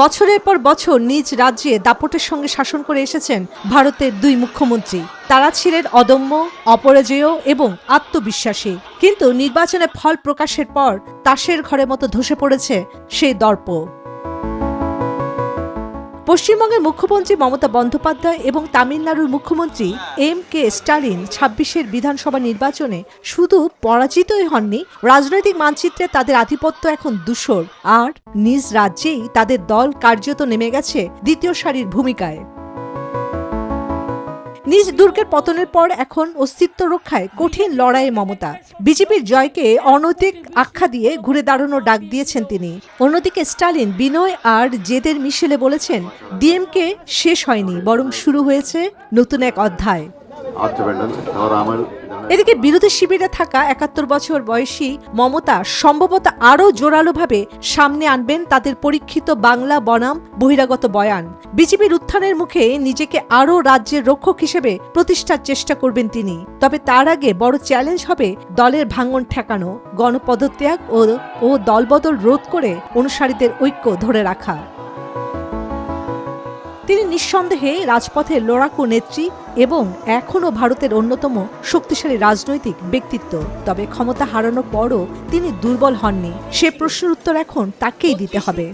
বছরের পর বছর নিজ রাজ্যে দাপটের সঙ্গে শাসন করে এসেছেন ভারতের দুই মুখ্যমন্ত্রী। তারা ছিলেন অদম্য, অপরাজেয় এবং আত্মবিশ্বাসী। কিন্তু নির্বাচনে ফল প্রকাশের পর তাসের ঘরের মতো ধসে পড়েছে সেই দর্প। পশ্চিমবঙ্গের মুখ্যমন্ত্রী মমতা বন্দ্যোপাধ্যায় এবং তামিলনাড়ুর মুখ্যমন্ত্রী এম.কে. স্টালিন ২৬-এর বিধানসভা নির্বাচনে শুধু পরাজিতই হননি, রাজনৈতিক মানচিত্রে তাদের আধিপত্য এখন ধূসর, আর নিজ রাজ্যেই তাদের দল কার্যত নেমে গেছে দ্বিতীয় সারির ভূমিকায়। নিজ দুর্গের পতনের পর এখন অস্তিত্ব রক্ষায় কঠিন লড়াইয়ে মমতা। বিজেপির জয়কে অনৈতিক আখ্যা দিয়ে ঘুরে দাঁড়ানোর ডাক দিয়েছেন তিনি। অন্যদিকে স্টালিন বিনয় আর জেদের মিশেলে বলেছেন, ডিএমকে শেষ হয়নি, বরং শুরু হয়েছে নতুন এক অধ্যায়। এদিকে বিরোধী শিবিরে থাকা ৭১ বছর বয়সী মমতা সম্ভবত আরও জোরালোভাবে সামনে আনবেন তাদের পরীক্ষিত বাংলা বনাম বহিরাগত বয়ান। বিজেপির উত্থানের মুখে নিজেকে আরও রাজ্যের রক্ষক হিসেবে প্রতিষ্ঠার চেষ্টা করবেন তিনি। তবে তার আগে বড় চ্যালেঞ্জ হবে দলের ভাঙন ঠেকানো, গণপদত্যাগ ও দলবদল রোধ করে অনুসারীদের ঐক্য ধরে রাখা। তিনি নিঃসন্দেহে রাজপথের লড়াকু নেত্রী এবং এখনও ভারতের অন্যতম শক্তিশালী রাজনৈতিক ব্যক্তিত্ব। তবে ক্ষমতা হারানোর পরও তিনি দুর্বল হননি, সে প্রশ্নের উত্তর এখন তাকেই দিতে হবে।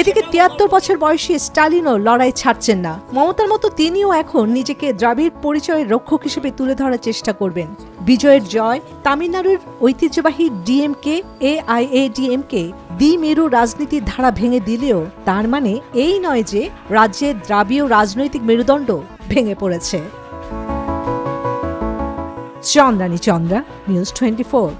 এদিকে ৭৩ বছর বয়সী স্টালিনও লড়াই ছাড়ছেন না। মমতার মতো তিনিও এখন নিজেকে দ্রাবিড় পরিচয়ের রক্ষক হিসেবে তুলে ধরার চেষ্টা করবেন। বিজয়ের জয় তামিলনাড়ুর ঐতিহ্যবাহী ডিএমকে এআইএডিএমকে দ্বিমেরু রাজনীতির ধারা ভেঙে দিলেও তার মানে এই নয় যে রাজ্যের দ্রাবিড় রাজনৈতিক মেরুদণ্ড ভেঙে পড়েছে। চন্দ্রানী চন্দ্রা, নিউজ 24।